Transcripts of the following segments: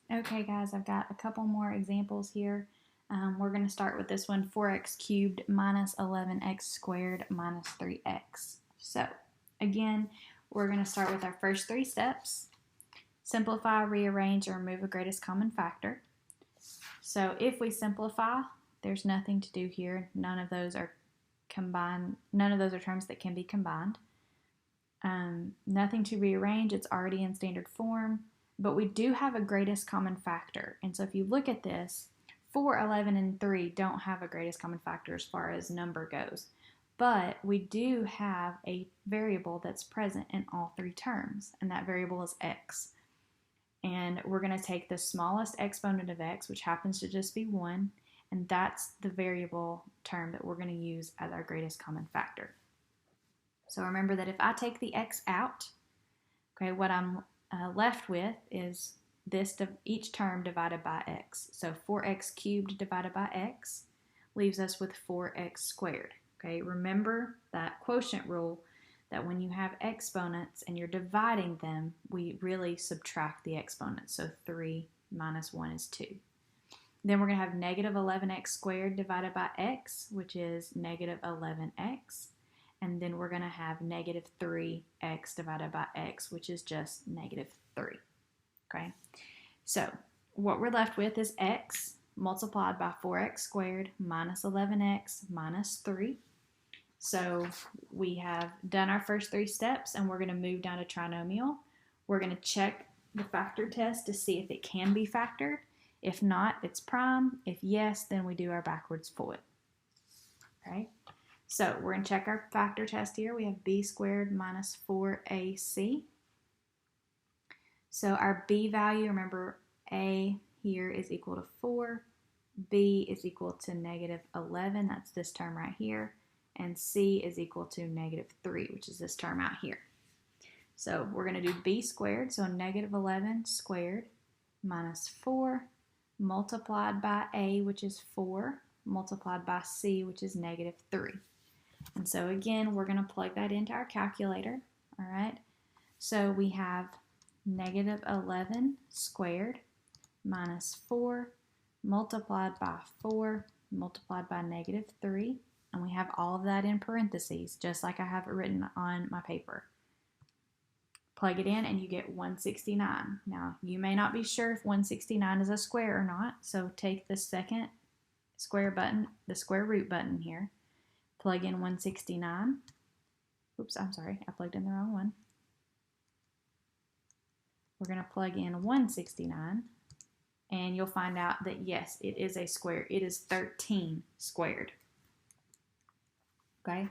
Okay guys, I've got a couple more examples here. We're going to start with this one, 4x cubed minus 11x squared minus 3x. So again, we're going to start with our first three steps. Simplify, rearrange, or remove a greatest common factor. So if we simplify, there's nothing to do here. None of those are combined. None of those are terms that can be combined. Nothing to rearrange. It's already in standard form. But we do have a greatest common factor. And so if you look at this, 4, 11, and 3 don't have a greatest common factor as far as number goes. But we do have a variable that's present in all three terms, and that variable is x. And we're going to take the smallest exponent of x, which happens to just be 1, and that's the variable term that we're going to use as our greatest common factor. So remember that if I take the x out, okay, what I'm left with is each term divided by x. So 4x cubed divided by x leaves us with 4x squared. Okay, remember that quotient rule, that when you have exponents and you're dividing them, we really subtract the exponents. So 3 minus 1 is 2. Then we're going to have negative 11x squared divided by x, which is negative 11x. And then we're going to have negative 3x divided by x, which is just negative 3. Okay, so what we're left with is x multiplied by 4x squared minus 11x minus 3. So we have done our first three steps, and we're going to move down to trinomial. We're going to check the factor test to see if it can be factored. If not, it's prime. If yes, then we do our backwards FOIL. Okay. So we're going to check our factor test here. We have b squared minus 4ac. So our b value, remember a here is equal to 4. B is equal to negative 11. That's this term right here. And c is equal to negative 3, which is this term out here. So we're going to do b squared. So negative 11 squared minus 4 multiplied by a, which is 4, multiplied by c, which is negative 3. And so again, we're going to plug that into our calculator. All right. So we have negative 11 squared minus 4 multiplied by 4 multiplied by negative 3. And we have all of that in parentheses, just like I have it written on my paper. Plug it in and you get 169. Now, you may not be sure if 169 is a square or not, so take the second square button, the square root button here, plug in 169. Oops, I'm sorry, I plugged in the wrong one. We're going to plug in 169, and you'll find out that yes, it is a square. It is 13 squared. Okay,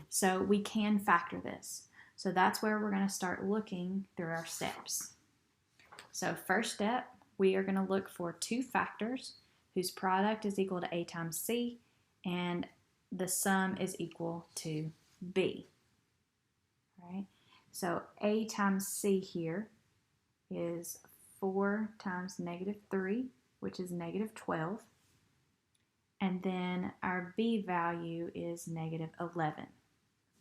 so we can factor this. So that's where we're going to start looking through our steps. So first step, we are going to look for two factors whose product is equal to a times c, and the sum is equal to b. All right, so a times c here is 4 times negative 3, which is negative 12. And then our b value is negative 11.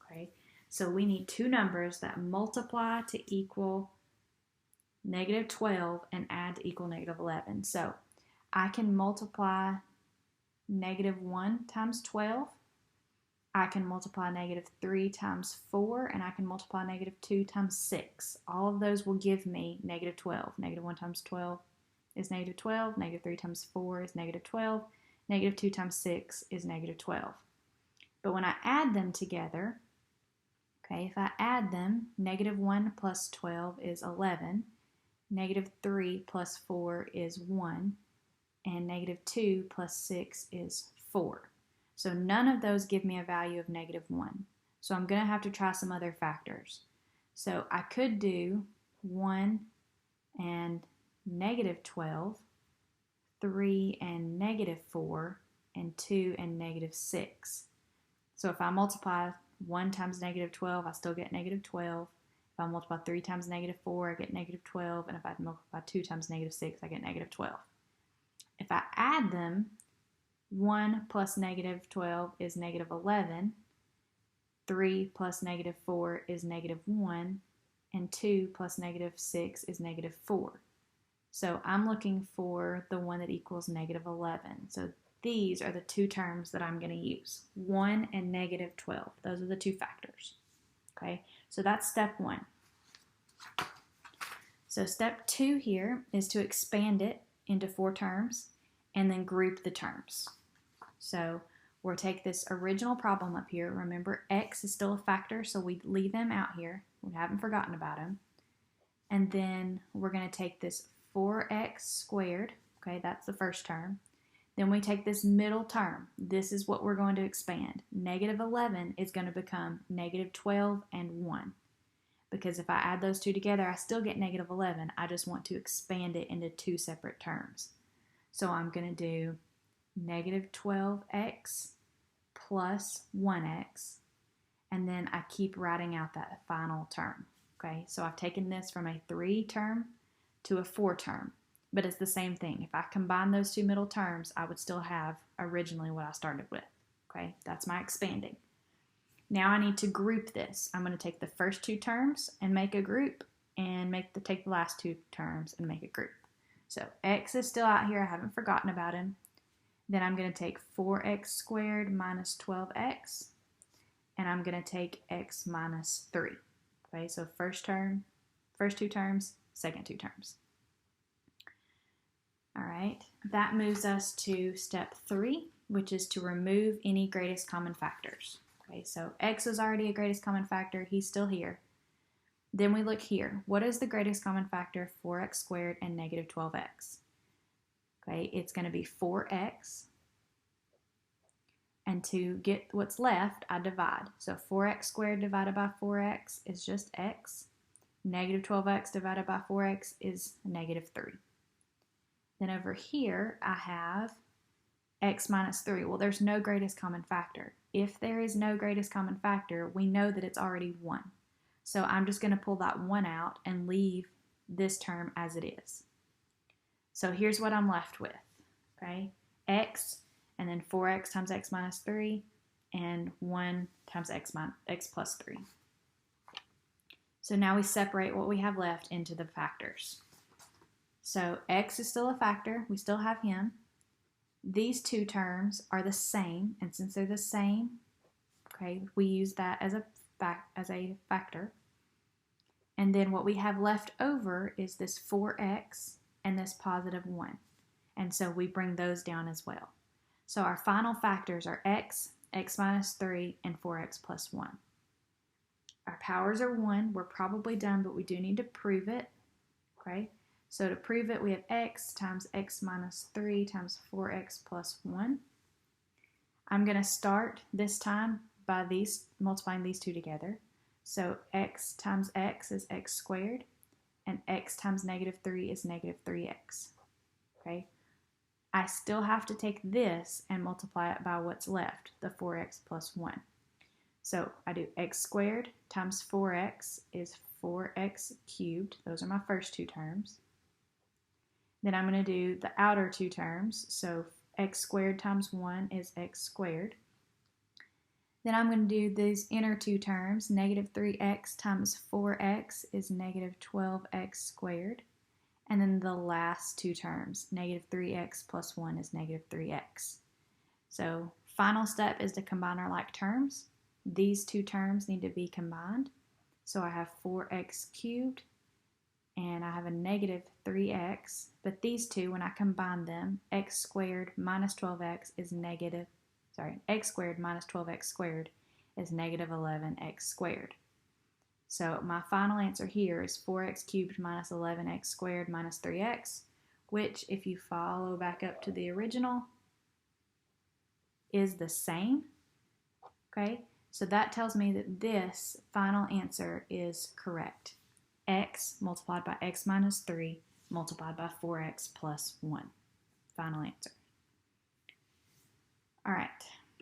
Okay, so we need two numbers that multiply to equal negative 12 and add to equal negative 11. So I can multiply negative 1 times 12. I can multiply negative 3 times 4, and I can multiply negative 2 times 6. All of those will give me negative 12. Negative 1 times 12 is negative 12. Negative 3 times 4 is negative 12. Negative 2 times 6 is negative 12. But when I add them together, okay, if I add them, negative 1 plus 12 is 11. Negative 3 plus 4 is 1. And negative 2 plus 6 is 4. So none of those give me a value of negative 1. So I'm going to have to try some other factors. So I could do 1 and negative 12, 3 and negative 4, and 2 and negative 6. So if I multiply 1 times negative 12, I still get negative 12. If I multiply 3 times negative 4, I get negative 12. And if I multiply 2 times negative 6, I get negative 12. If I add them, 1 plus negative 12 is negative 11. 3 plus negative 4 is negative 1. And 2 plus negative 6 is negative 4. So I'm looking for the one that equals negative 11. So these are the two terms that I'm going to use, 1 and negative 12. Those are the two factors. Okay, so that's step 1. So step 2 here is to expand it into 4 terms and then group the terms. So we'll take this original problem up here. Remember, x is still a factor, so we leave them out here. We haven't forgotten about them. And then we're going to take this 4x squared. Okay, that's the first term. Then we take this middle term. This is what we're going to expand. Negative 11 is going to become negative 12 and 1. Because if I add those two together, I still get negative 11. I just want to expand it into 2 separate terms. So I'm going to do negative 12x plus 1x. And then I keep writing out that final term. Okay, so I've taken this from a 3 term to a 4 term. But it's the same thing. If I combine those two middle terms, I would still have originally what I started with. Okay, that's my expanding. Now I need to group this. I'm going to take the first 2 terms and make a group, and take the last 2 terms and make a group. So x is still out here. I haven't forgotten about him. Then I'm going to take 4x squared minus 12x, and I'm going to take x minus 3. Okay, so first 2 terms, second 2 terms. All right, that moves us to step 3, which is to remove any greatest common factors. Okay, so x is already a greatest common factor. He's still here. Then we look here. What is the greatest common factor? 4x squared and negative 12x. Okay, it's going to be 4x. And to get what's left, I divide. So 4x squared divided by 4x is just x. Negative 12x divided by 4x is negative 3. Then over here, I have x minus 3. Well, there's no greatest common factor. If there is no greatest common factor, we know that it's already 1. So I'm just going to pull that 1 out and leave this term as it is. So here's what I'm left with. Okay, x, and then 4x times x minus 3, and 1 times x plus 3. So now we separate what we have left into the factors. So x is still a factor. We still have him. These 2 terms are the same, and since they're the same, okay, we use that as a factor. And then what we have left over is this 4x and this positive 1. And so we bring those down as well. So our final factors are x, x minus 3, and 4x plus 1. Our powers are 1. We're probably done, but we do need to prove it. Okay, so to prove it, we have x times x minus 3 times 4x plus 1. I'm going to start this time by multiplying these 2 together. So x times x is x squared, and x times negative 3 is negative 3x. Okay, I still have to take this and multiply it by what's left, the 4x plus 1. So I do x squared times 4x is 4x cubed. Those are my first 2 terms. Then I'm going to do the outer 2 terms. So x squared times 1 is x squared. Then I'm going to do these inner 2 terms. Negative 3x times 4x is negative 12x squared. And then the last 2 terms, negative 3x plus 1 is negative 3x. So final step is to combine our like terms. These 2 terms need to be combined. So I have 4x cubed, and I have a negative 3x. But these 2, when I combine them, x squared minus 12x is x squared minus 12x squared is negative 11x squared. So my final answer here is 4x cubed minus 11x squared minus 3x, which, if you follow back up to the original, is the same. Okay, so that tells me that this final answer is correct. X multiplied by x minus 3 multiplied by 4x plus 1. Final answer. All right.